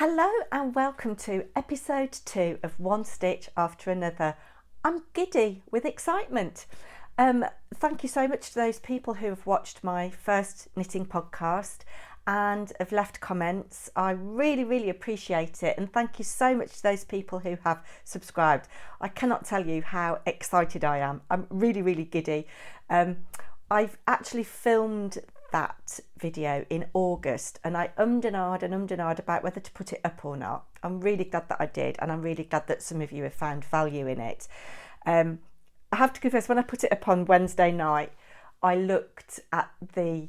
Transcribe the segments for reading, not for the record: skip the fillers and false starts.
Hello and welcome to episode 2 of One Stitch After Another. I'm giddy with excitement. Thank you so much to those people who have watched my first knitting podcast and have left comments. I really appreciate it, and thank you so much to those people who have subscribed. I cannot tell you how excited I am. I'm really giddy. I've actually filmed that video in August and I ummed and ahed about whether to put it up or not. I'm really glad that I did, and I'm really glad that some of you have found value in it. I have to confess, when I put it up on Wednesday night, I looked at the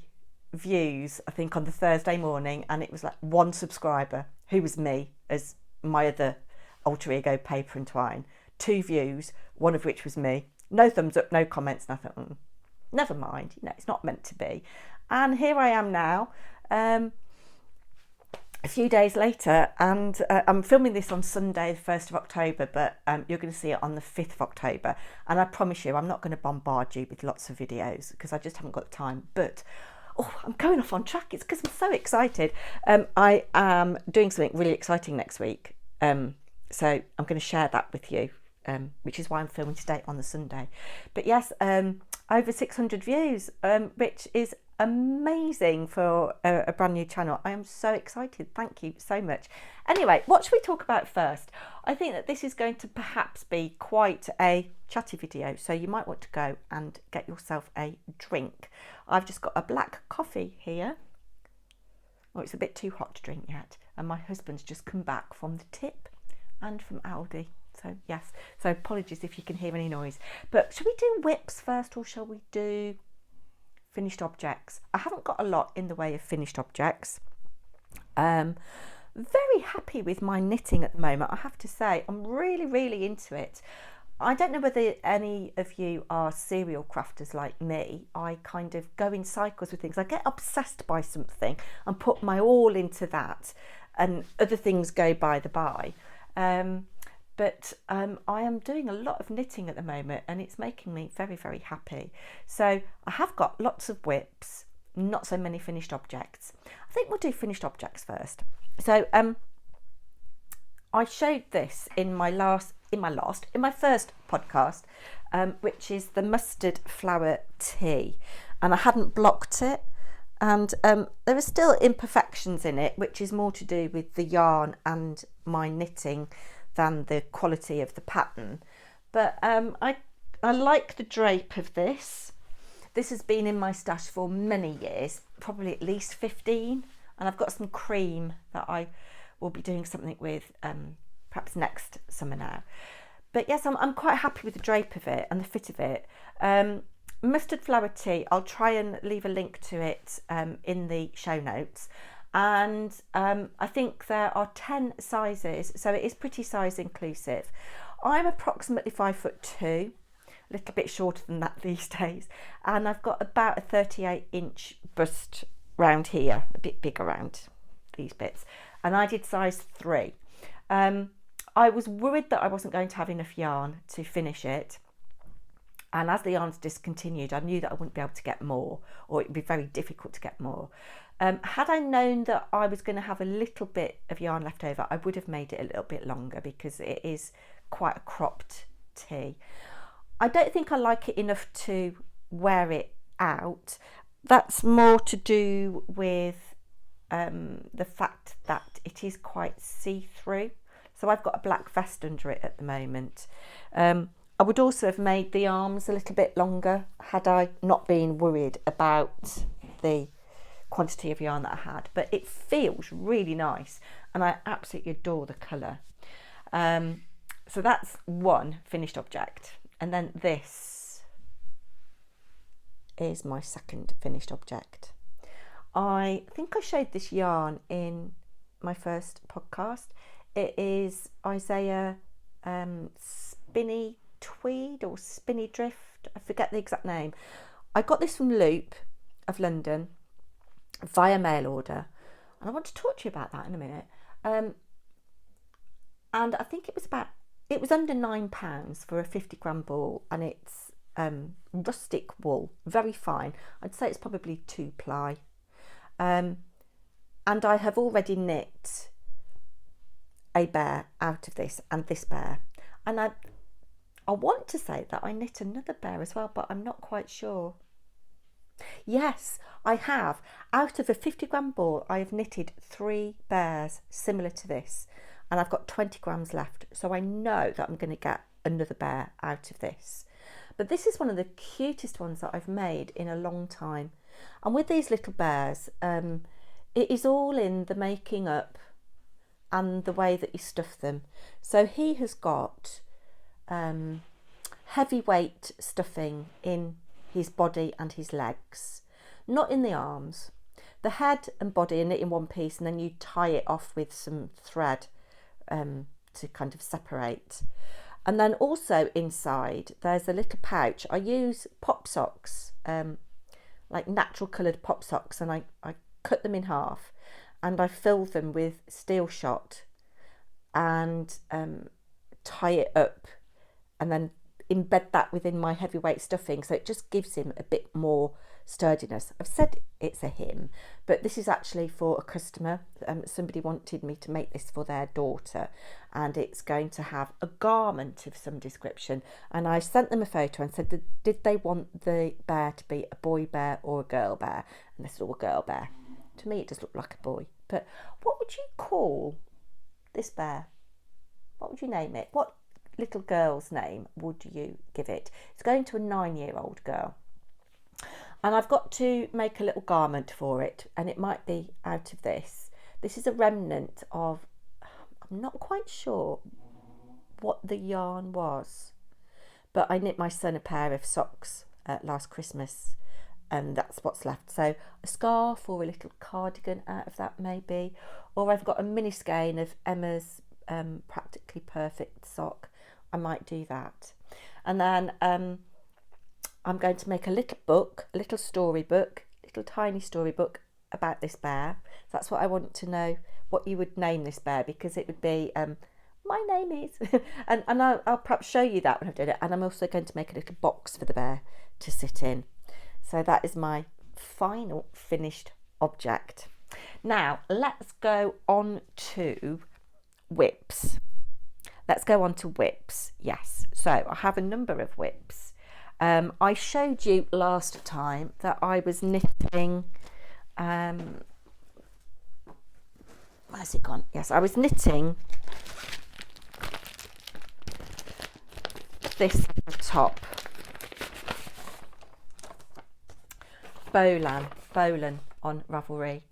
views, I think on the Thursday morning, and it was like one subscriber, who was me, as my other alter ego Paper&Twine. 2 views, one of which was me. No thumbs up, no comments, nothing. Never mind, it's not meant to be. And here I am now, a few days later, and I'm filming this on Sunday, the 1st of October, but you're going to see it on the 5th of October. And I promise you, I'm not going to bombard you with lots of videos because I just haven't got the time. But, I'm going off on track. It's because I'm so excited. I am doing something really exciting next week. So I'm going to share that with you, which is why I'm filming today on the Sunday. But yes, over 600 views, which is amazing for a brand new channel. I am so excited. Thank you so much. Anyway, what should we talk about first? I think that this is going to perhaps be quite a chatty video, so you might want to go and get yourself a drink. I've just got a black coffee here. Oh, it's a bit too hot to drink yet, and my husband's just come back from the tip and from Aldi. So yes, so apologies if you can hear any noise. But shall we do whips first, or shall we do finished objects? I haven't got a lot in the way of finished objects. Very happy with my knitting at the moment, I have to say. I'm really into it. I don't know whether any of you are serial crafters like me. I kind of go in cycles with things. I get obsessed by something and put my all into that, and other things go by the by. But I am doing a lot of knitting at the moment, and it's making me very happy. So I have got lots of whips, not so many finished objects. I think we'll do finished objects first. So I showed this in my first podcast, which is the mustard flower tea, and I hadn't blocked it, and there are still imperfections in it, which is more to do with the yarn and my knitting than the quality of the pattern. But I like the drape of this. This has been in my stash for many years, probably at least 15, and I've got some cream that I will be doing something with perhaps next summer now. But yes, I'm quite happy with the drape of it and the fit of it. Mustard flower tea, I'll try and leave a link to it in the show notes. And I think there are 10 sizes, so it is pretty size inclusive. I'm approximately 5'2", a little bit shorter than that these days, and I've got about a 38-inch bust round here, a bit big around these bits, and I did size 3. I was worried that I wasn't going to have enough yarn to finish it, and as the yarn's discontinued, I knew that I wouldn't be able to get more, or it would be very difficult to get more. Had I known that I was going to have a little bit of yarn left over, I would have made it a little bit longer because it is quite a cropped tee. I don't think I like it enough to wear it out. That's more to do with the fact that it is quite see-through. So I've got a black vest under it at the moment. I would also have made the arms a little bit longer had I not been worried about the quantity of yarn that I had, but it feels really nice and I absolutely adore the colour. So that's one finished object, and then this is my second finished object. I think I showed this yarn in my first podcast. It is Isaiah Spinny Tweed or Spinny Drift, I forget the exact name. I got this from Loop of London via mail order, and I want to talk to you about that in a minute. And I think it was under £9 for a 50-gram ball, and it's rustic wool, very fine. I'd say it's probably 2-ply. And I have already knit a bear out of this and this bear. And I want to say that I knit another bear as well, but I'm not quite sure. Yes, I have. Out of a 50-gram ball, I have knitted 3 bears similar to this, and I've got 20 grams left. So I know that I'm going to get another bear out of this. But this is one of the cutest ones that I've made in a long time. And with these little bears, it is all in the making up and the way that you stuff them. So he has got heavyweight stuffing in his body and his legs, not in the arms. The head and body are knit in one piece, and then you tie it off with some thread to kind of separate. And then also inside there's a little pouch. I use pop socks, like natural coloured pop socks, and I cut them in half and I fill them with steel shot and tie it up and then embed that within my heavyweight stuffing, so it just gives him a bit more sturdiness. I've said it's a him, but this is actually for a customer. Somebody wanted me to make this for their daughter, and it's going to have a garment of some description, and I sent them a photo and said, did they want the bear to be a boy bear or a girl bear? And this little girl bear. To me it does look like a boy, but what would you call this bear? What would you name it? What little girl's name would you give it? It's going to a 9-year-old girl, and I've got to make a little garment for it, and it might be out of this. This is a remnant of, I'm not quite sure what the yarn was, but I knit my son a pair of socks last Christmas, and that's what's left. So a scarf or a little cardigan out of that maybe, or I've got a mini skein of Emma's Practically Perfect sock. I might do that. And then I'm going to make a little book, a little storybook, little tiny storybook about this bear. That's what I want to know, what you would name this bear, because it would be my name is and I'll perhaps show you that when I've done it. And I'm also going to make a little box for the bear to sit in. So that is my final finished object. Now let's go on to whips. Let's go on to whips. Yes, so I have a number of whips. I showed you last time that I was knitting, where's it gone? Yes, I was knitting this top. Bolan on Ravelry,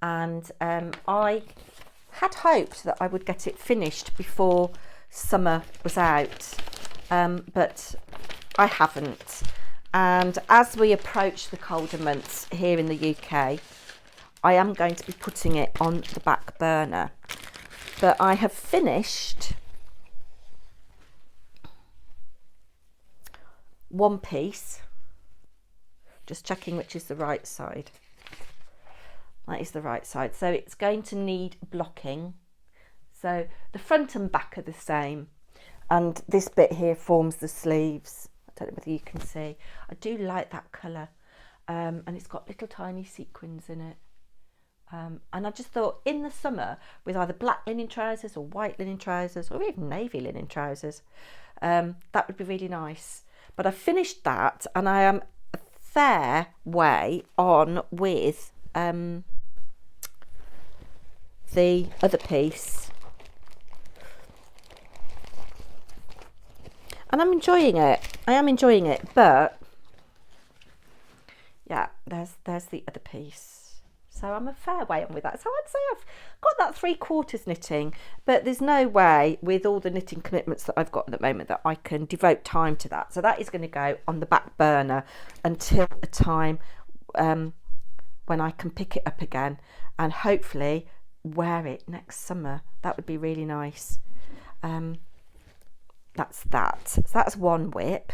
and I had hoped that I would get it finished before summer was out, but I haven't. And as we approach the colder months here in the UK, I am going to be putting it on the back burner. But I have finished one piece, just checking which is the right side. That is the right side. So it's going to need blocking. So the front and back are the same, and this bit here forms the sleeves. I don't know whether you can see. I do like that colour, and it's got little tiny sequins in it. And I just thought in the summer, with either black linen trousers or white linen trousers or even navy linen trousers, that would be really nice. But I finished that, and I am a fair way on with the other piece, and I'm enjoying it. I am enjoying it, but yeah, there's the other piece. So I'm a fair way on with that. So I'd say I've got that 3/4 knitting, but there's no way with all the knitting commitments that I've got at the moment that I can devote time to that. So that is going to go on the back burner until a time when I can pick it up again and hopefully wear it next summer. That would be really nice. That's that. So that's one whip.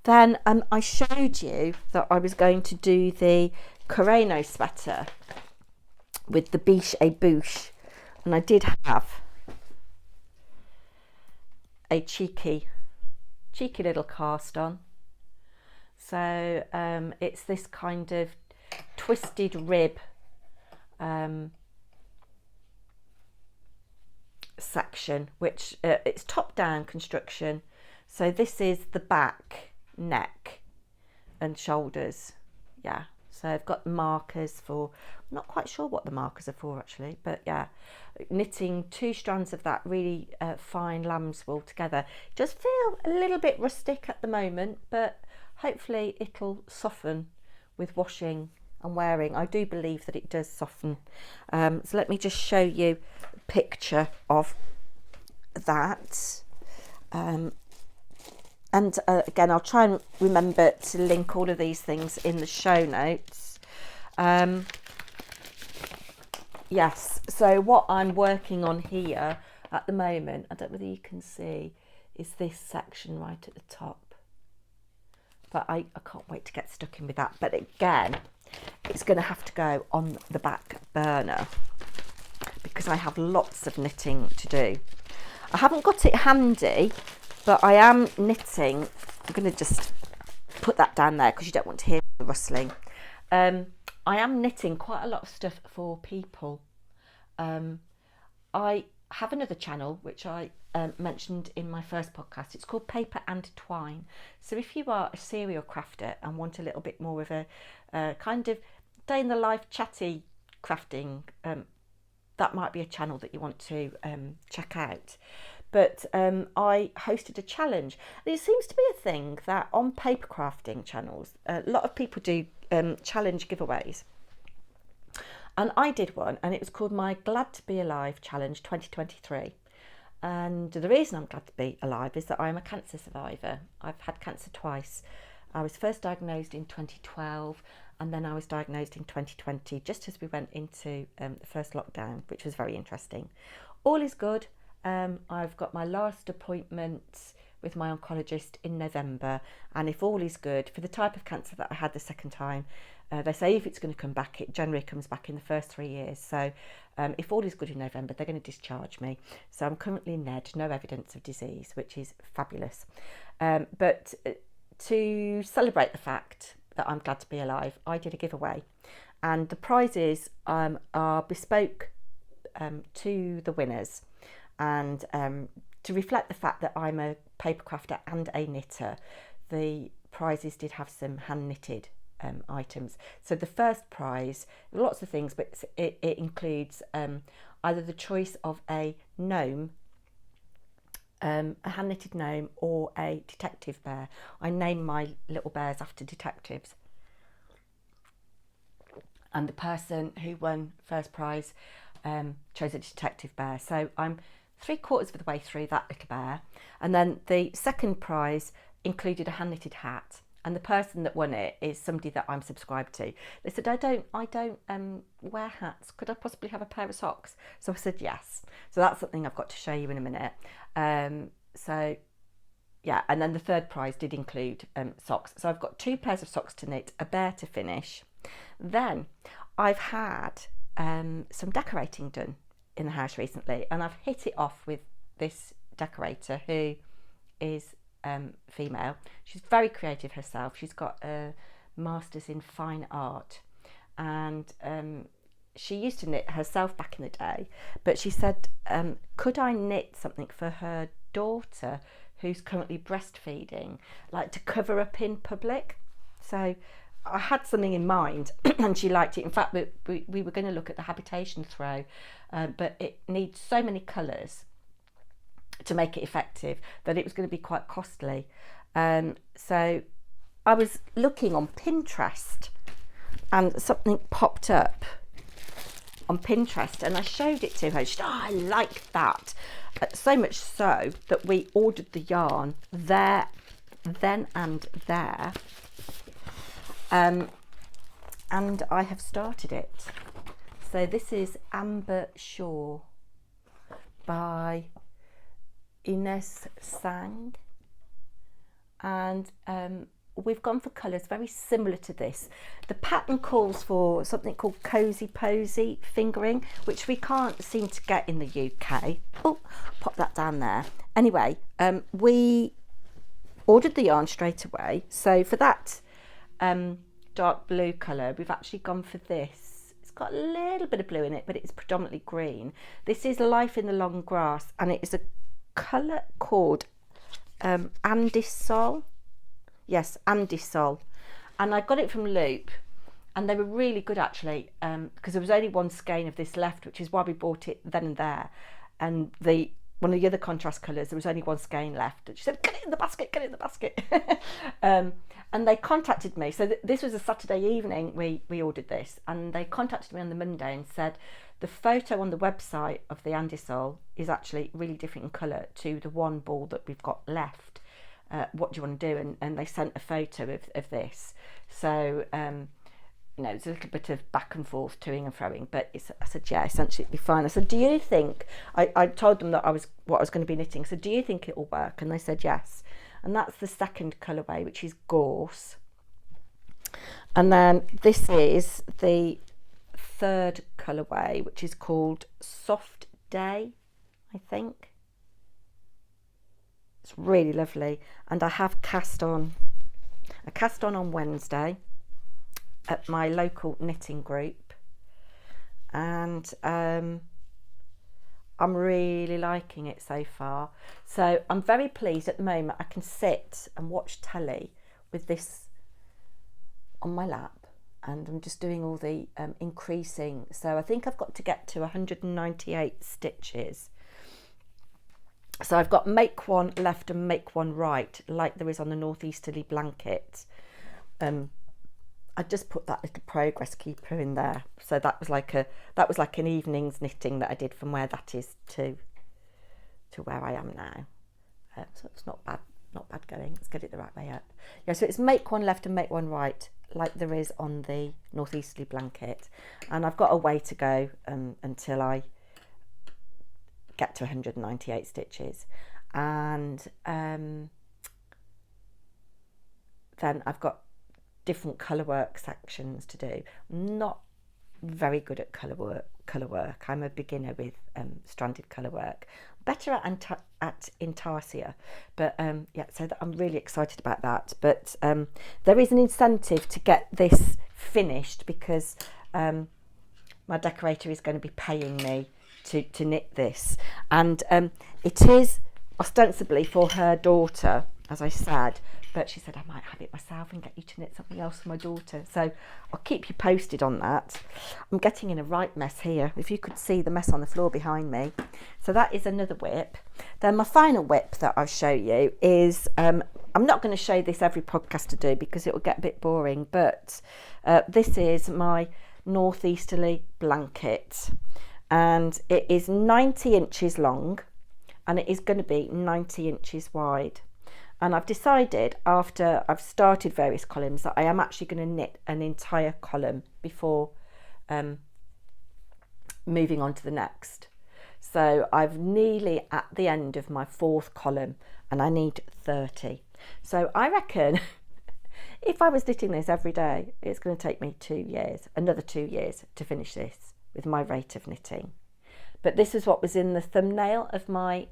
Then I showed you that I was going to do the Kareno sweater with the biche et bouche, and I did have a cheeky little cast on. So it's this kind of twisted rib section, which it's top down construction. So this is the back, neck and shoulders. Yeah, so I've got markers for, I'm not quite sure what the markers are for actually, but yeah, knitting 2 strands of that really fine lamb's wool together. It does feel a little bit rustic at the moment, but hopefully it'll soften with washing and wearing. I do believe that it does soften. So let me just show you a picture of that. And again, I'll try and remember to link all of these things in the show notes. Yes, so what I'm working on here at the moment, I don't know whether you can see, is this section right at the top. But I can't wait to get stuck in with that. But again, it's going to have to go on the back burner because I have lots of knitting to do. I haven't got it handy, but I am knitting. I'm going to just put that down there because you don't want to hear the rustling. I am knitting quite a lot of stuff for people. I have another channel which I mentioned in my first podcast. It's called Paper&Twine. So if you are a serial crafter and want a little bit more of a kind of day in the life chatty crafting, that might be a channel that you want to check out. But I hosted a challenge. It seems to be a thing that on paper crafting channels, a lot of people do challenge giveaways. And I did one, and it was called my Glad to Be Alive Challenge 2023. And the reason I'm glad to be alive is that I'm a cancer survivor. I've had cancer twice. I was first diagnosed in 2012, and then I was diagnosed in 2020, just as we went into the first lockdown, which was very interesting. All is good. I've got my last appointment with my oncologist in November, and if all is good, for the type of cancer that I had the second time, they say if it's going to come back, it generally comes back in the first 3 years. So if all is good in November, they're going to discharge me. So I'm currently NED, no evidence of disease, which is fabulous. But to celebrate the fact that I'm glad to be alive, I did a giveaway, and the prizes are bespoke to the winners. And to reflect the fact that I'm a paper crafter and a knitter, the prizes did have some hand knitted items. So the first prize, lots of things, but it includes either the choice of a gnome, a hand knitted gnome, or a detective bear. I name my little bears after detectives. And the person who won first prize chose a detective bear. So I'm 3/4 of the way through that little bear. And then the second prize included a hand knitted hat. And the person that won it is somebody that I'm subscribed to. They said, I don't wear hats. Could I possibly have a pair of socks? So I said yes. So that's something I've got to show you in a minute. So yeah, and then the third prize did include socks. So I've got 2 pairs of socks to knit, a bear to finish. Then I've had some decorating done in the house recently, and I've hit it off with this decorator who is female. She's very creative herself. She's got a master's in fine art, and she used to knit herself back in the day, but she said, could I knit something for her daughter who's currently breastfeeding, like to cover up in public? So I had something in mind and she liked it. In fact, we were going to look at the habitation throw, but it needs so many colours to make it effective that it was going to be quite costly. So I was looking on Pinterest and something popped up on Pinterest, and I showed it to her. She said, oh, I like that. So much so that we ordered the yarn there, then and there. And I have started it. So this is Ambershore by Inese Sang, and we've gone for colours very similar to this. The pattern calls for something called cozy posy fingering, which we can't seem to get in the UK. Oh, pop that down there. Anyway, we ordered the yarn straight away. So for that dark blue colour, we've actually gone for this. It's got a little bit of blue in it, but it's predominantly green. This is Life in the Long Grass, and it is a colour called Andisol. Yes, Andisol. And I got it from Loop, and they were really good actually, because there was only one skein of this left, which is why we bought it then and there. And one of the other contrast colours, there was only one skein left. And she said, get it in the basket, get it in the basket. And they contacted me. So this was a Saturday evening we ordered this. And they contacted me on the Monday and said, the photo on the website of the Andisol is actually really different in colour to the one ball that we've got left. What do you want to do? And they sent a photo of this. So, you know, it's a little bit of back and forth, toing and froing, but I said, yeah, essentially it'd be fine. I said, do you think, I told them that what I was going to be knitting. So do you think it will work? And they said, yes. And that's the second colourway, which is Gorse. And then this is the third colourway, which is called Soft Day, I think. It's really lovely. And I have cast on Wednesday at my local knitting group, and I'm really liking it so far. So I'm very pleased at the moment. I can sit and watch telly with this on my lap, and I'm just doing all the increasing. So I think I've got to get to 198 stitches. So I've got make one left and make one right, like there is on the Northeasterly Blanket. I just put that little progress keeper in there. So that was like an evening's knitting that I did from where that is to where I am now. So it's not bad going. Let's get it the right way up. Yeah, so it's make one left and make one right, like there is on the Northeasterly Blanket. And I've got a way to go until I get to 198 stitches. And then I've got different colour work sections to do. I'm not very good at colour work. I'm a beginner with stranded colour work. Better at intarsia, but yeah, so I'm really excited about that. But there is an incentive to get this finished because my decorator is going to be paying me to knit this, and it is ostensibly for her daughter, as I said, but she said I might have it myself and get you to knit something else for my daughter. So I'll keep you posted on that. I'm getting in a right mess here. If you could see the mess on the floor behind me. So that is another whip. Then my final whip that I'll show you is, I'm not going to show this every podcast to do because it will get a bit boring, but this is my Northeasterly Blanket, and it is 90 inches long and it is going to be 90 inches wide. And I've decided, after I've started various columns, that I am actually going to knit an entire column before moving on to the next. So I've nearly at the end of my fourth column and I need 30. So I reckon if I was knitting this every day, it's going to take me 2 years, another 2 years to finish this with my rate of knitting. But this is what was in the thumbnail of my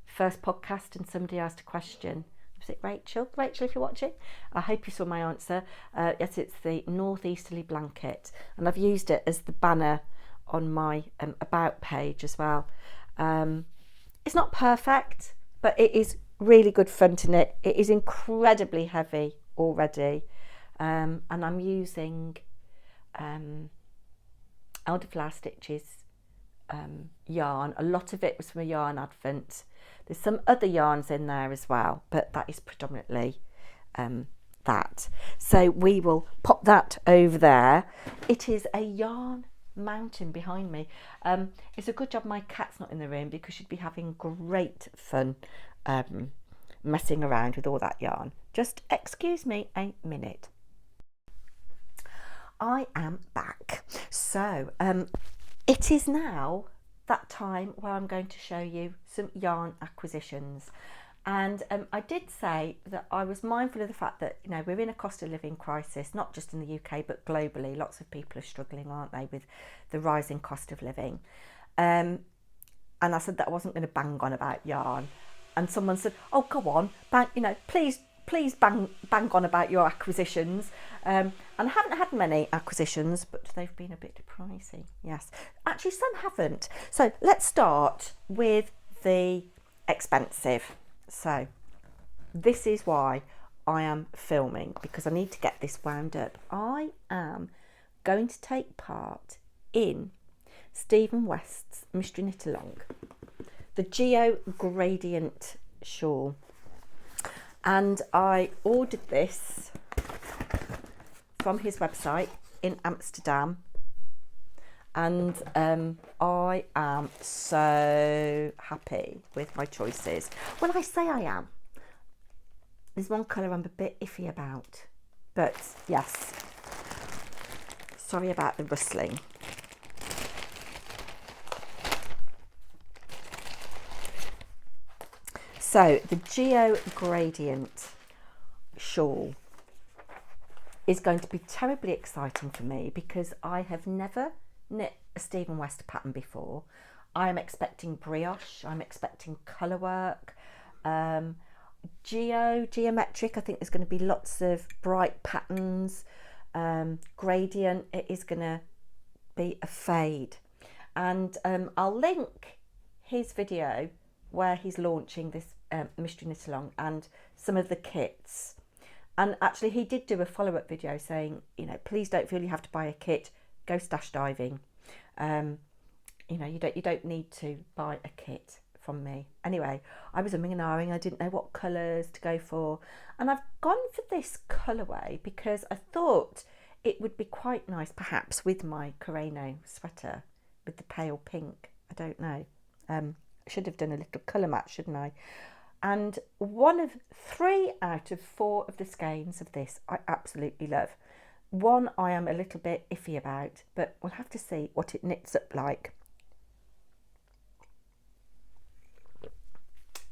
first podcast, and somebody asked a question. Was it Rachel? Rachel, if you're watching, I hope you saw my answer. Yes, it's the Northeasterly Blanket, and I've used it as the banner on my about page as well. It's not perfect, but it is really good fun to knit. It is incredibly heavy already, and I'm using Elderflower Stitches yarn. A lot of it was from a yarn advent. There's some other yarns in there as well, but that is predominantly that. So we will pop that over there. It is a yarn mountain behind me. It's a good job my cat's not in the room because she'd be having great fun messing around with all that yarn. Just excuse me a minute. I am back. So it is now that time where I'm going to show you some yarn acquisitions. And I did say that I was mindful of the fact that, you know, we're in a cost of living crisis, not just in the UK, but globally. Lots of people are struggling, aren't they, with the rising cost of living. And I said that I wasn't going to bang on about yarn. And someone said, oh, go on, bang, you know, please please bang on about your acquisitions. And I haven't had many acquisitions, but they've been a bit pricey. Yes, actually some haven't. So let's start with the expensive. So this is why I am filming, because I need to get this wound up. I am going to take part in Stephen West's Mystery Knit Along, the Geogradient shawl. And I ordered this from his website in Amsterdam, and I am so happy with my choices. When I say I am, there's one colour I'm a bit iffy about, but yes, sorry about the rustling. So the Geogradient shawl is going to be terribly exciting for me, because I have never knit a Stephen West pattern before. I am expecting brioche, I'm expecting colour work, geometric. I think there's going to be lots of bright patterns, gradient. It is going to be a fade, and I'll link his video where he's launching this Mystery Knit Along and some of the kits. And actually he did do a follow-up video saying, you know, please don't feel you have to buy a kit, go stash diving. You know, you don't need to buy a kit from me. Anyway, I was umming and ahhing. I didn't know what colours to go for, and I've gone for this colourway because I thought it would be quite nice perhaps with my Kareno sweater with the pale pink. I don't know, I should have done a little colour match, shouldn't I? And 1 of 3 out of 4 of the skeins of this I absolutely love. One I am a little bit iffy about, but we'll have to see what it knits up like.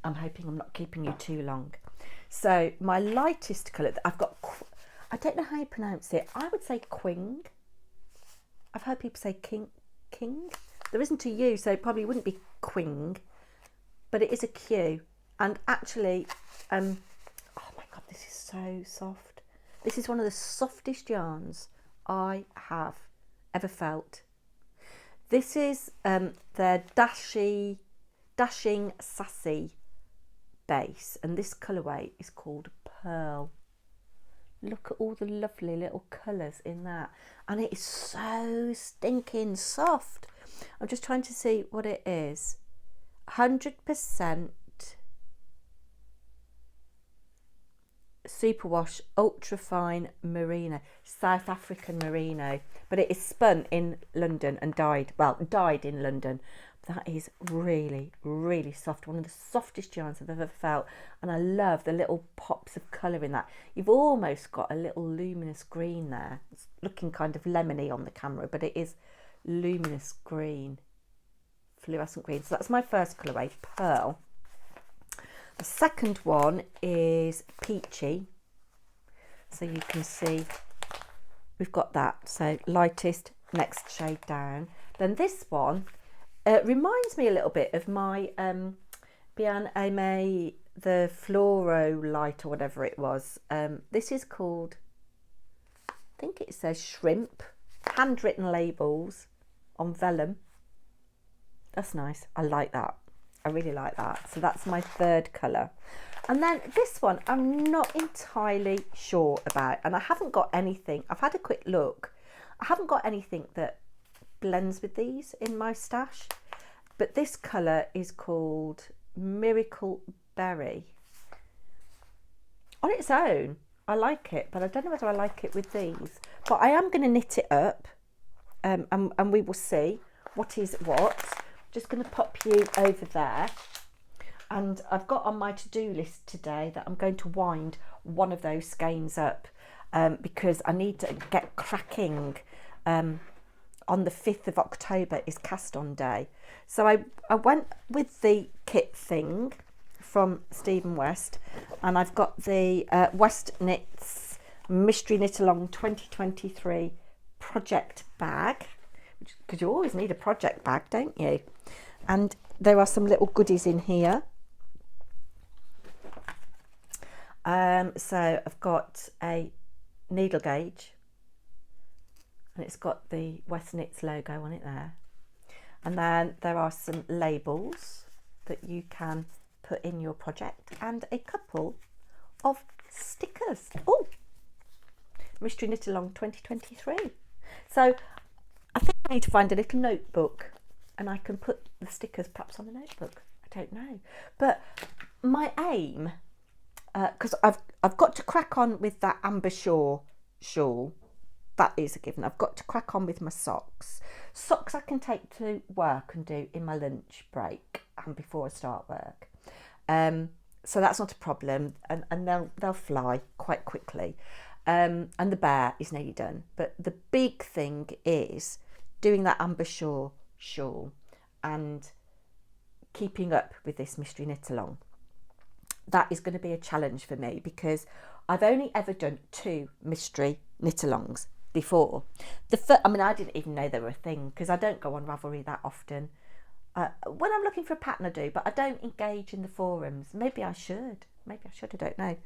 I'm hoping I'm not keeping you too long. So my lightest colour that I've got, I don't know how you pronounce it. I would say Qing. I've heard people say King. There isn't a U, so it probably wouldn't be Qing, but it is a Q. And actually, oh my God, this is so soft. This is one of the softest yarns I have ever felt. This is their dashing sassy base, and this colourway is called Pearl. Look at all the lovely little colours in that, and it is so stinking soft. I'm just trying to see what it is. 100% superwash ultra fine merino, South African merino, but it is spun in London and dyed in London. That is really, really soft. One of the softest yarns I've ever felt, and I love the little pops of colour in that. You've almost got a little luminous green there. It's looking kind of lemony on the camera, but it is luminous green, fluorescent green. So that's my first colourway, Pearl. The second one is Peachy. So you can see we've got that. So lightest, next shade down. Then this one reminds me a little bit of my Bien Aimee, the Floro Light or whatever it was. This is called, I think it says Shrimp, handwritten labels on vellum. That's nice. I like that. I really like that. So that's my third colour. And then this one I'm not entirely sure about, and I haven't got anything. I've had a quick look. I haven't got anything that blends with these in my stash, but this colour is called Miracle Berry. On its own, I like it, but I don't know whether I like it with these. But I am going to knit it up, and we will see what is what. Just going to pop you over there, and I've got on my to-do list today that I'm going to wind one of those skeins up, because I need to get cracking. On the 5th of October is cast on day, so I went with the kit thing from Stephen West, and I've got the West Knits Mystery Knit Along 2023 project bag, because you always need a project bag, don't you? And there are some little goodies in here. So I've got a needle gauge, and it's got the West Knits logo on it there. And then there are some labels that you can put in your project, and a couple of stickers. Oh, Mystery Knit Along 2023. So I think I need to find a little notebook, and I can put the stickers perhaps on the notebook. I don't know. But my aim, because I've got to crack on with that Ambershore shawl. That is a given. I've got to crack on with my socks. Socks I can take to work and do in my lunch break and before I start work. So that's not a problem, and they'll fly quite quickly. And the bear is nearly done. But the big thing is doing that Ambershore shawl and keeping up with this Mystery Knit Along. That is going to be a challenge for me, because I've only ever done 2 Mystery Knit Alongs before. I didn't even know they were a thing, because I don't go on Ravelry that often. When I'm looking for a pattern I do, but I don't engage in the forums. Maybe I should, I don't know.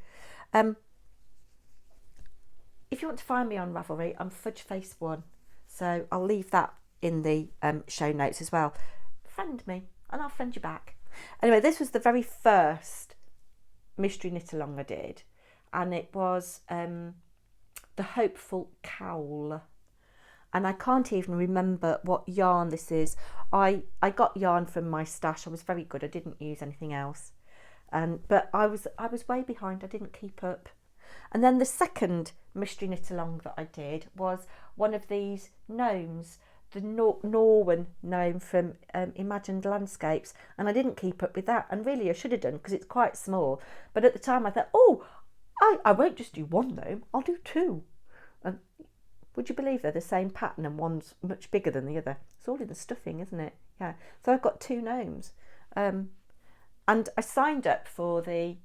If you want to find me on Ravelry, I'm Fudgeface1, so I'll leave that in the show notes as well. Friend me and I'll friend you back. Anyway, this was the very first Mystery Knit Along I did, and it was the Hopeful Cowl, and I can't even remember what yarn this is. I got yarn from my stash. I was very good. I didn't use anything else, but I was way behind. I didn't keep up. And then the second Mystery Knit Along that I did was one of these gnomes, the Norwen gnome from Imagined Landscapes, and I didn't keep up with that, and really I should have done, because it's quite small. But at the time I thought, oh, I won't just do one gnome, I'll do 2. And would you believe they're the same pattern, and one's much bigger than the other? It's all in the stuffing, isn't it? Yeah. So I've got 2 gnomes, and I signed up for the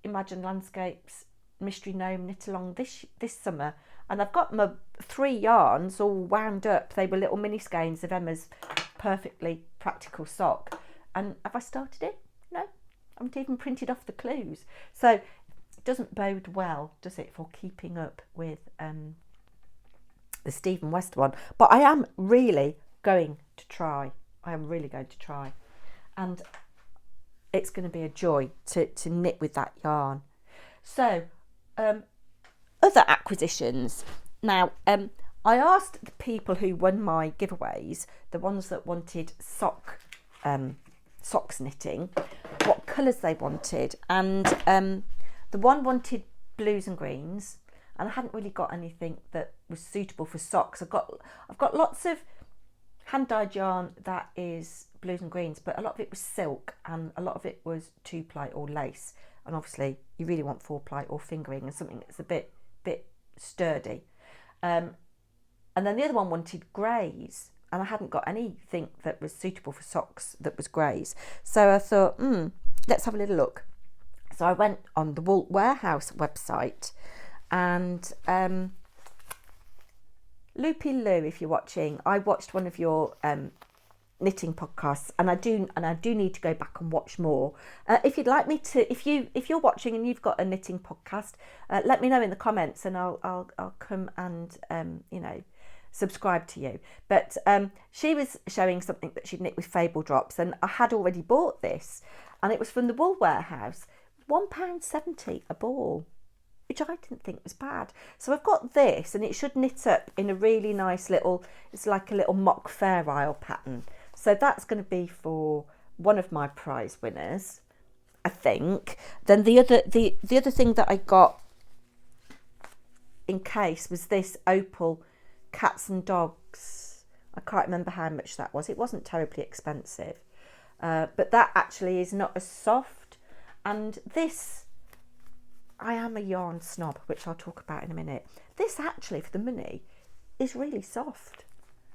Imagined Landscapes Mystery Gnome Knit Along this summer, and I've got my 3 yarns all wound up. They were little mini skeins of Emma's perfectly practical sock. And have I started it? No, I haven't even printed off the clues. So it doesn't bode well, does it, for keeping up with the Stephen West one. But I am really going to try. And it's going to be a joy to knit with that yarn. So, other acquisitions. Now, I asked the people who won my giveaways, the ones that wanted socks knitting, what colours they wanted, and the one wanted blues and greens, and I hadn't really got anything that was suitable for socks. I've got lots of hand-dyed yarn that is blues and greens, but a lot of it was silk, and a lot of it was 2-ply or lace, and obviously you really want 4-ply or fingering and something that's a bit sturdy. And then the other one wanted greys, and I hadn't got anything that was suitable for socks that was greys. So I thought, let's have a little look. So I went on the Wool Warehouse website, and Loopy Lou, if you're watching, I watched one of your knitting podcasts, and I do need to go back and watch more. If you'd like me to, if you're watching and you've got a knitting podcast, let me know in the comments, and I'll come and subscribe to you. But she was showing something that she'd knit with Fabel drops, and I had already bought this, and it was from the Wool Warehouse, £1.70 a ball, which I didn't think was bad. So I've got this, and it should knit up in a really nice little, it's like a little mock Fair Isle pattern. So that's going to be for one of my prize winners, I think. Then the other thing that I got in case was this Opal Cats and Dogs. I can't remember how much that was. It wasn't terribly expensive, but that actually is not as soft. And this, I am a yarn snob, which I'll talk about in a minute. This actually, for the money, is really soft.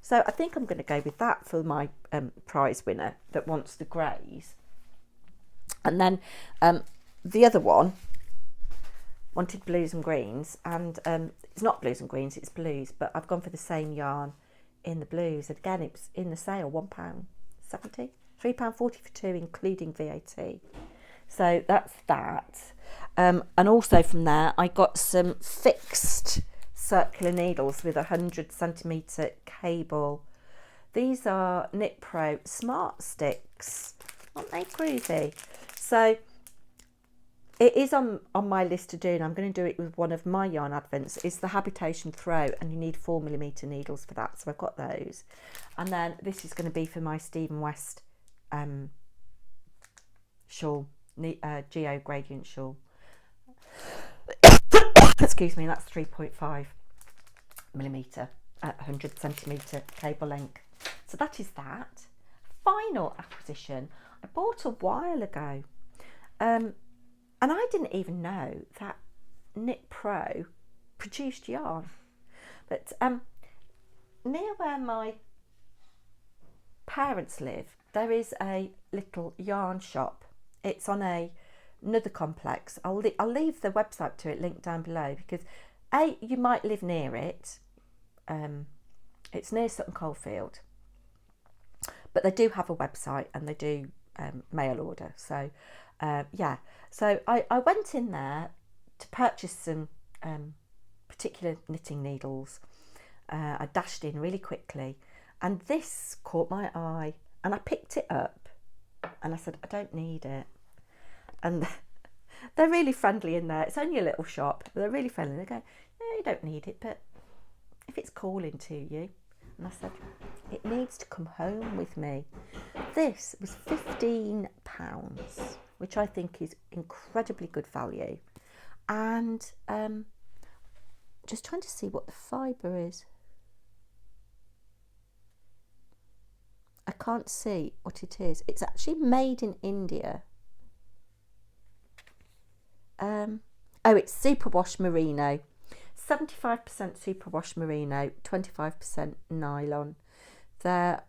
So I think I'm going to go with that for my prize winner that wants the greys. And then the other one wanted blues and greens, and it's not blues and greens, it's blues, but I've gone for the same yarn in the blues. Again, it was in the sale, £1.70, £3.40 for 2, including VAT. So that's that. And also from there, I got some fixed circular needles with 100cm cable. These are Knit Pro Smart Sticks. Aren't they groovy? So it is on my list to do, and I'm going to do it with one of my yarn advents. It's the Habitation Throw, and you need 4mm needles for that. So I've got those. And then this is going to be for my Stephen West shawl, Geogradient shawl. Excuse me, that's 3.5mm at 100cm cable length. So that is that. Final acquisition I bought a while ago. And I didn't even know that Knit Pro produced yarn. But near where my parents live, there is a little yarn shop. It's on another complex. I'll leave the website to it linked down below, because you might live near it. It's near Sutton Coldfield. But they do have a website, and they do mail order. So yeah, so I went in there to purchase some particular knitting needles. I dashed in really quickly, and this caught my eye, and I picked it up and I said, I don't need it. And they're really friendly in there. It's only a little shop, but they're really friendly. They go, no, you don't need it, but if it's calling to you. And I said, it needs to come home with me. This was £15, which I think is incredibly good value. And just trying to see what the fibre is. I can't see what it is. It's actually made in India. Oh, it's superwash merino. 75% superwash merino, 25% nylon. Oh,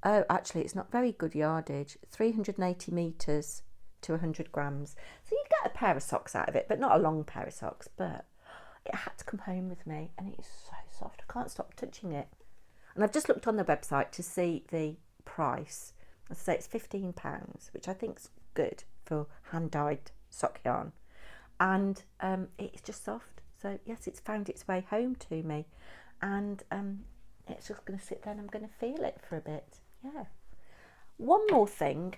actually, it's not very good yardage. 380 metres to 100 grams. So you'd get a pair of socks out of it, but not a long pair of socks. But it had to come home with me, and it is so soft. I can't stop touching it. And I've just looked on the website to see the price. As I say, it's £15, which I think is good for hand-dyed sock yarn. And it's just soft. So yes, it's found its way home to me, and it's just going to sit there and I'm going to feel it for a bit. Yeah. One more thing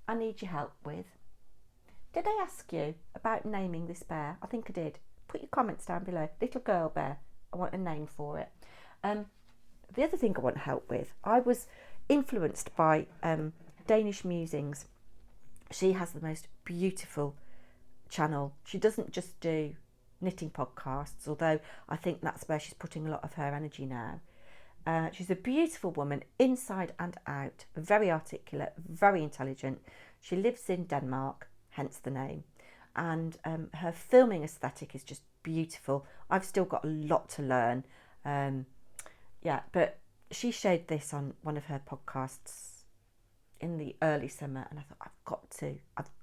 I need your help with. Did I ask you about naming this bear? I think I did. Put your comments down below. Little girl bear. I want a name for it. The other thing I want help with, I was influenced by Danish Musings. She has the most beautiful channel. She doesn't just do knitting podcasts, although I think that's where she's putting a lot of her energy now. She's a beautiful woman inside and out, very articulate, very intelligent. She lives in Denmark, hence the name, and her filming aesthetic is just beautiful. I've still got a lot to learn. Yeah, but she showed this on one of her podcasts in the early summer, and I thought, I've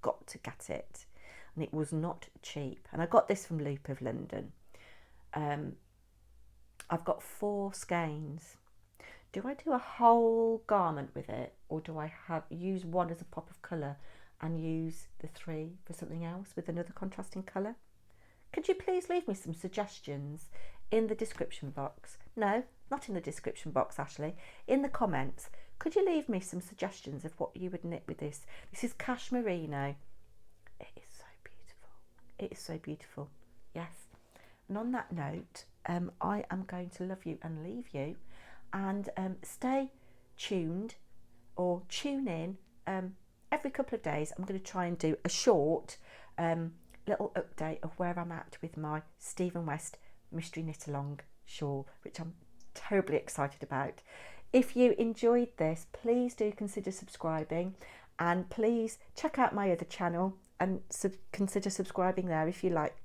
got to get it. And it was not cheap. And I got this from Loop of London. I've got 4 skeins. Do I do a whole garment with it, or do I use one as a pop of colour and use the 3 for something else with another contrasting colour? Could you please leave me some suggestions in the description box? No, not in the description box, Ashley. In the comments, could you leave me some suggestions of what you would knit with this? This is Cashmerino. It is so beautiful. It is so beautiful. Yes. And on that note, I am going to love you and leave you, and stay tuned, or tune in every couple of days. I'm going to try and do a short little update of where I'm at with my Stephen West Mystery Knit Along shawl, which I'm terribly excited about. If you enjoyed this, please do consider subscribing, and please check out my other channel and consider subscribing there if you like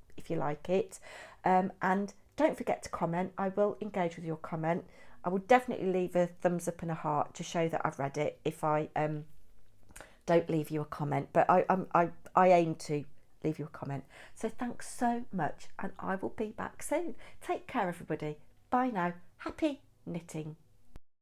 it. And don't forget to comment. I will engage with your comment. I will definitely leave a thumbs up and a heart to show that I've read it if I don't leave you a comment, but I aim to leave you a comment. So thanks so much, and I will be back soon. Take care, everybody. Bye now. Happy knitting.